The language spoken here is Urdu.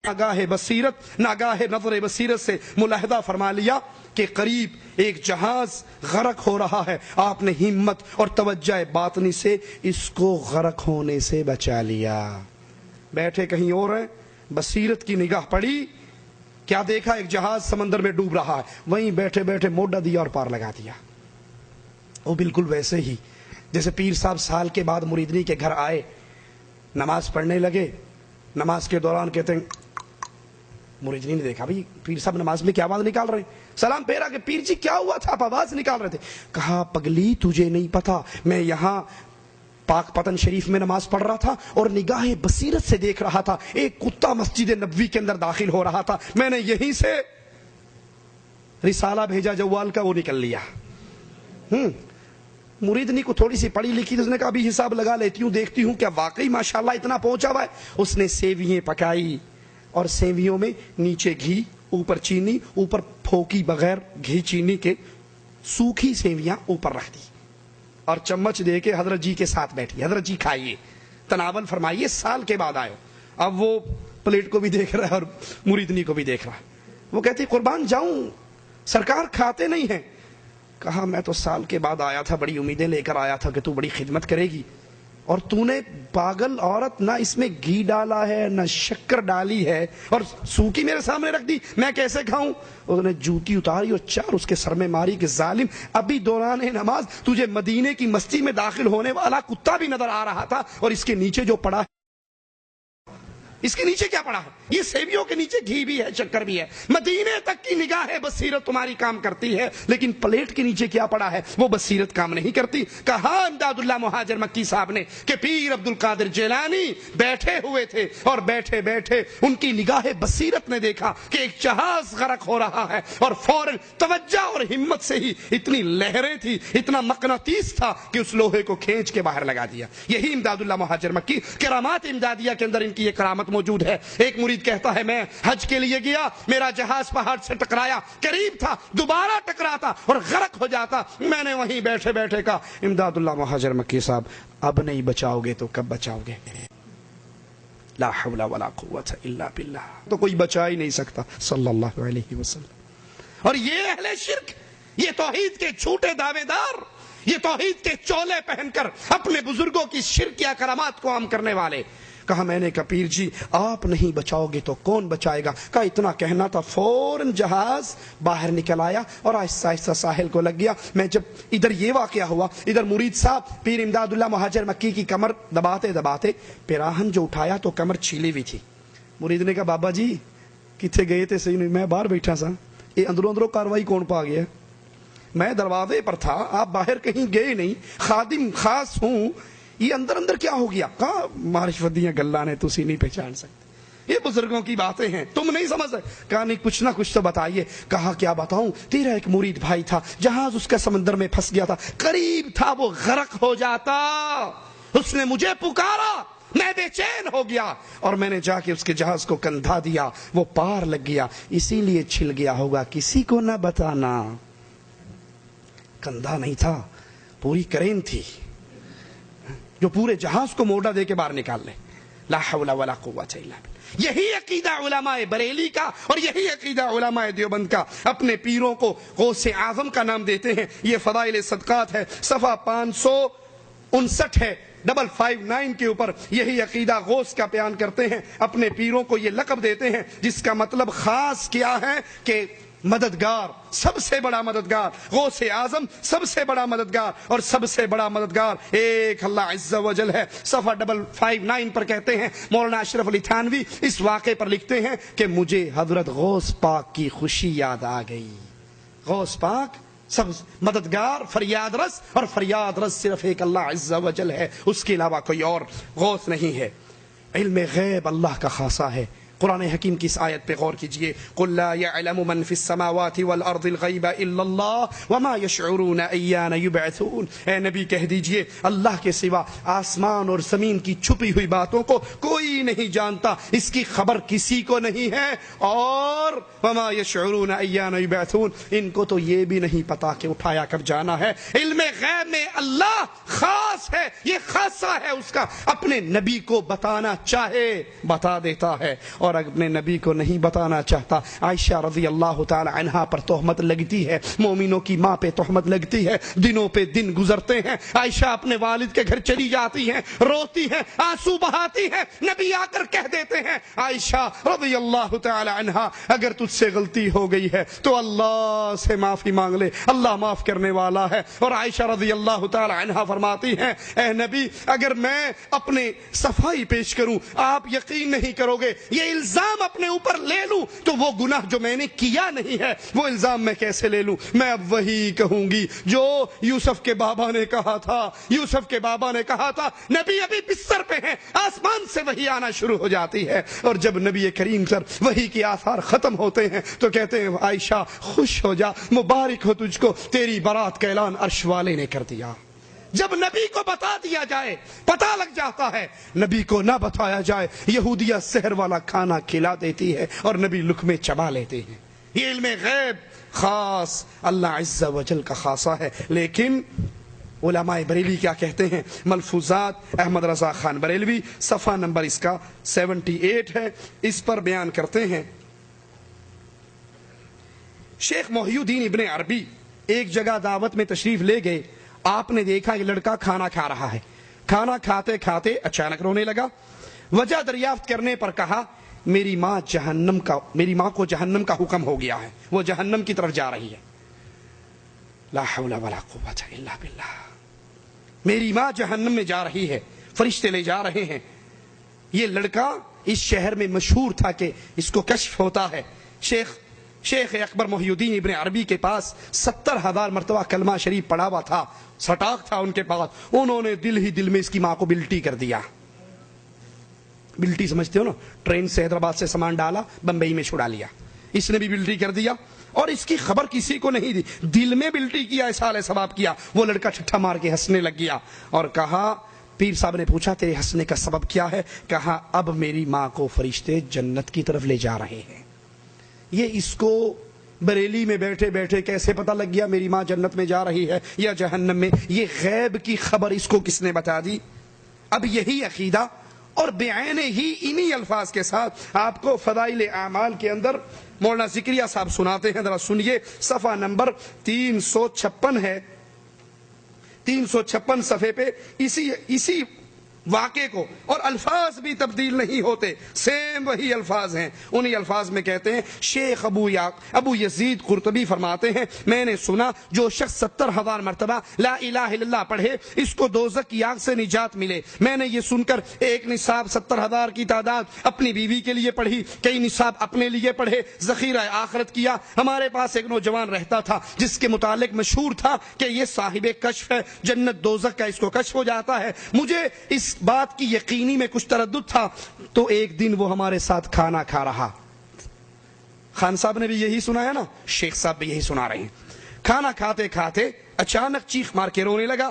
ناگاہ بصیرت، ناگاہ نظر بصیرت سے ملاحظہ فرما لیا کہ قریب ایک جہاز غرق ہو رہا ہے. آپ نے ہمت اور توجہ باطنی سے اس کو غرق ہونے سے بچا لیا. بیٹھے کہیں اور ہیں، بصیرت کی نگاہ پڑی، کیا دیکھا؟ ایک جہاز سمندر میں ڈوب رہا ہے. وہیں بیٹھے بیٹھے موڈا دیا اور پار لگا دیا. وہ بالکل ویسے ہی جیسے پیر صاحب سال کے بعد مریدنی کے گھر آئے، نماز پڑھنے لگے. نماز کے دوران کہتے ہیں، مریدنی نے دیکھا بھئی پیر صاحب نماز میں کیا آواز نکال رہے ہیں. سلام پھیرا کہ پیر جی کیا ہوا تھا، آپ آواز نکال رہے تھے. کہا پگلی تجھے نہیں پتا، میں یہاں پاک پتن شریف میں نماز پڑھ رہا تھا اور نگاہ بصیرت سے دیکھ رہا تھا ایک کتا مسجد نبوی کے اندر داخل ہو رہا تھا. میں نے یہیں سے رسالہ بھیجا جوال کا، وہ نکل لیا. مریدنی کو تھوڑی سی پڑھی لکھی تو اس نے کہا ابھی حساب لگا لیتی ہوں، دیکھتی ہوں کیا واقعی ماشاءاللہ اتنا پہنچا ہوا ہے. اس نے سیویاں پکائی اور سیویوں میں نیچے گھی، اوپر چینی، اوپر پھوکی بغیر گھی چینی کے سوکھی سیویاں اوپر رکھ دی اور چمچ دے کے حضرت جی کے ساتھ بیٹھی. حضرت جی کھائیے، تناول فرمائیے، سال کے بعد آئے. اب وہ پلیٹ کو بھی دیکھ رہا ہے اور مریدنی کو بھی دیکھ رہا ہے. وہ کہتی قربان جاؤں سرکار کھاتے نہیں ہیں. کہا میں تو سال کے بعد آیا تھا، بڑی امیدیں لے کر آیا تھا کہ تو بڑی خدمت کرے گی، اور تو نے پاگل عورت نہ اس میں گھی ڈالا ہے نہ شکر ڈالی ہے اور سوکی میرے سامنے رکھ دی، میں کیسے کھاؤں؟ اس نے جوتی اتاری اور چار اس کے سر میں ماری کہ ظالم، ابھی دوران نماز تجھے مدینے کی مسجد میں داخل ہونے والا کتا بھی نظر آ رہا تھا، اور اس کے نیچے جو پڑا، اس کے نیچے کیا پڑا ہے؟ یہ سیویوں کے نیچے گھی بھی ہے، شکر بھی ہے. مدینے تک کی نگاہ بصیرت تمہاری کام کرتی ہے، لیکن پلیٹ کے نیچے کیا پڑا ہے وہ بصیرت کام نہیں کرتی. کہا امداد اللہ مہاجر مکی صاحب نے کہ پیر عبد القادر جیلانی بیٹھے ہوئے تھے اور بیٹھے بیٹھے ان کی نگاہ بصیرت نے دیکھا کہ ایک جہاز غرق ہو رہا ہے، اور فوراً توجہ اور ہمت سے ہی اتنی لہریں تھی، اتنا مقناطیس تھا کہ اس لوہے کو کھینچ کے باہر لگا دیا. یہی امداد اللہ مہاجر مکی کرامات امدادیہ کے اندر ان کی یہ کرامت موجود ہے. ایک مرید کہتا ہے میں حج کے لیے گیا، میرا جہاز پہاڑ سے ٹکرایا، قریب تھا دوبارہ ٹکراتا اور غرق ہو جاتا. میں نے وہیں بیٹھے بیٹھے کہا امداد اللہ مہاجر مکی صاحب اب نہیں بچاؤ گے تو کب بچاؤ گے؟ لا حول ولا قوت الا باللہ. تو کوئی بچا ہی نہیں سکتا صلی اللہ علیہ وسلم. اور یہ اہل شرک، یہ توحید کے جھوٹے دعوے دار، یہ توحید کے چولے پہن کر اپنے بزرگوں کی شرکیہ کرامات کو عام کرنے والے. کہا میں نے کہا پیر جی آپ نہیں بچاؤ گے تو کون بچائے گا؟ کہا اتنا کہنا تھا. فوراً جہاز باہر نکل آیا اور آہستہ آہستہ ساحل کو لگ گیا. میں جب ادھر یہ واقعہ ہوا، ادھر مرید صاحب پیر امداد اللہ مہاجر مکی کی کمر دباتے دباتے پیراہن جو اٹھایا تو کمر چھیلی ہوئی تھی. مرید نے کہا بابا جی کتنے گئے تھے؟ صحیح نہیں، میں باہر بیٹھا سا، یہ اندروں اندروں کاروائی کون پا گیا؟ میں دروازے پر تھا، آپ باہر کہیں گئے نہیں، خادم خاص ہوں، یہ اندر اندر کیا ہو گیا؟ کہا معرفت دیاں گلاں نے تسی نہیں پہچان سکتے، یہ بزرگوں کی باتیں ہیں، تم نہیں سمجھ سکتے. کہا نہیں کچھ نہ کچھ تو بتائیے. کہا کیا بتاؤں، تیرا ایک مرید بھائی تھا، جہاز اس کا سمندر میں پھنس گیا تھا، قریب تھا وہ غرق ہو جاتا، اس نے مجھے پکارا، میں بے چین ہو گیا اور میں نے جا کے اس کے جہاز کو کندھا دیا، وہ پار لگ گیا، اسی لیے چھل گیا ہوگا، کسی کو نہ بتانا. کندھا نہیں تھا، پوری کرین تھی جو پورے جہاز کو موڑا دے کے باہر نکال لے. لا حول ولا قوت الا باللہ. یہی عقیدہ علماء بریلی کا اور یہی عقیدہ علماء دیوبند کا. اپنے پیروں کو غوث اعظم کا نام دیتے ہیں. یہ فضائل صدقات ہے، صفحہ 559 ہے، 559 کے اوپر یہی عقیدہ غوث کا بیان کرتے ہیں. اپنے پیروں کو یہ لقب دیتے ہیں جس کا مطلب خاص کیا ہے کہ مددگار، سب سے بڑا مددگار، غوث اعظم سب سے بڑا مددگار، اور سب سے بڑا مددگار ایک اللہ عز و جل ہے. صفحہ 559 پر کہتے ہیں مولانا اشرف علی تھانوی اس واقعے پر لکھتے ہیں کہ مجھے حضرت غوث پاک کی خوشی یاد آ گئی. غوث پاک سب مددگار، فریاد رس، اور فریاد رس صرف ایک اللہ عز و جل ہے، اس کے علاوہ کوئی اور غوث نہیں ہے. علم غیب اللہ کا خاصہ ہے. قرآن حکیم کی اس آیت پہ غور کیجئے. قل لا يعلم من في السماوات والارض الغیب الا اللہ وما يشعرون ایان یبعثون. اے نبی کہہ دیجئے اللہ کے سوا آسمان اور زمین کی چھپی ہوئی باتوں کو کوئی نہیں جانتا، اس کی خبر کسی کو نہیں ہے، اور وما يشعرون ایان یبعثون، ان کو تو یہ بھی نہیں پتا کہ اٹھایا کب جانا ہے. علم غیب میں اللہ خاص ہے، یہ خاصہ ہے اس کا، اپنے نبی کو بتانا چاہے بتا دیتا ہے. اور اور اپنے نبی کو نہیں بتانا چاہتا. عائشہ رضی اللہ تعالی عنہا پر تہمت لگتی ہے, مومنوں کی ماں پہ تہمت لگتی ہے. دنوں پہ دن گزرتے ہیں, عائشہ اپنے والد کے گھر چلی جاتی ہیں, روتی ہیں, آنسو بہاتی ہیں. نبی آ کر کہہ دیتے ہیں عائشہ رضی اللہ تعالی عنہا اگر تجھ سے غلطی ہو گئی ہے تو اللہ سے معافی مانگ لے, اللہ معاف کرنے والا ہے. اور عائشہ رضی اللہ تعالی عنہا فرماتی ہیں اے نبی اگر میں اپنے صفائی پیش کروں آپ یقین نہیں کرو گے, یہ الزام اپنے اوپر لے لوں تو وہ گناہ جو میں نے کیا نہیں ہے وہ الزام میں کیسے لے لوں. میں اب وہی کہوں گی جو یوسف کے بابا نے کہا تھا. یوسف کے بابا نے کہا تھا نبی ابھی بستر پہ ہیں, آسمان سے وحی آنا شروع ہو جاتی ہے, اور جب نبی کریم سر وحی کے آثار ختم ہوتے ہیں تو کہتے ہیں عائشہ خوش ہو جا, مبارک ہو تجھ کو, تیری برات کا اعلان عرش والے نے کر دیا. جب نبی کو بتا دیا جائے پتہ لگ جاتا ہے, نبی کو نہ بتایا جائے یہودیہ سحر والا کھانا کھلا دیتی ہے اور نبی لقمے چبا لیتے ہیں. یہ علم غیب خاص اللہ عز و جل کا خاصہ ہے. لیکن علماء بریلی کیا کہتے ہیں, ملفوظات احمد رضا خان بریلوی صفحہ نمبر اس کا 78 ہے, اس پر بیان کرتے ہیں شیخ محی الدین ابن عربی ایک جگہ دعوت میں تشریف لے گئے. آپ نے دیکھا یہ لڑکا کھانا کھا رہا ہے, کھانا کھاتے کھاتے اچانک رونے لگا. وجہ دریافت کرنے پر کہا میری ماں کو جہنم کا حکم ہو گیا ہے, وہ جہنم کی طرف جا رہی ہے. لا حول ولا قوت الا باللہ, میری ماں جہنم میں جا رہی ہے, فرشتے لے جا رہے ہیں. یہ لڑکا اس شہر میں مشہور تھا کہ اس کو کشف ہوتا ہے. شیخ اکبر محی الدین ابن عربی کے پاس 70,000 مرتبہ کلمہ شریف پڑھا ہوا تھا, سٹاک تھا ان کے پاس. انہوں نے دل ہی دل میں اس کی ماں کو بلٹی کر دیا. بلٹی سمجھتے ہو نا, ٹرین سے حیدرآباد سے سامان ڈالا بمبئی میں چھڑا لیا, اس نے بھی بلٹی کر دیا اور اس کی خبر کسی کو نہیں دی. دل میں بلٹی کیا, احسال ثواب کیا. وہ لڑکا ٹھٹھا مار کے ہنسنے لگ گیا اور کہا, پیر صاحب نے پوچھا تیرے ہنسنے کا سبب کیا ہے؟ کہا اب میری ماں کو فرشتے جنت کی طرف لے جا رہے ہیں. یہ اس کو بریلی میں بیٹھے بیٹھے کیسے پتہ لگ گیا میری ماں جنت میں جا رہی ہے یا جہنم میں؟ یہ غیب کی خبر اس کو کس نے بتا دی؟ اب یہی عقیدہ اور بعین ہی انہی الفاظ کے ساتھ آپ کو فضائل اعمال کے اندر مولانا ذکریہ صاحب سناتے ہیں. ذرا سنیے, صفحہ نمبر 356 ہے, 356 صفحے پہ اسی واقعے کو, اور الفاظ بھی تبدیل نہیں ہوتے, سیم وہی الفاظ ہیں. انہی الفاظ میں کہتے ہیں شیخ ابو یزید قرطبی فرماتے ہیں میں نے سنا جو شخص 70,000 مرتبہ لا الہ الا اللہ پڑھے اس کو دوزخ کی آگ سے نجات ملے. میں نے یہ سن کر ایک نصاب 70,000 کی تعداد اپنی بیوی کے لیے پڑھی, کئی نصاب اپنے لیے پڑھے, ذخیرہ آخرت کیا. ہمارے پاس ایک نوجوان رہتا تھا جس کے متعلق مشہور تھا کہ یہ صاحب کشف ہے, جنت دوزخ کا اس کو کشف ہو جاتا ہے. مجھے اس بات کی یقینی میں کچھ تردد تھا تو ایک دن وہ ہمارے ساتھ کھانا کھا رہا. خان صاحب نے بھی یہی سنا ہے نا, شیخ صاحب بھی یہی سنا رہے ہیں. کھانا کھاتے کھاتے اچانک چیخ مار کے رونے لگا.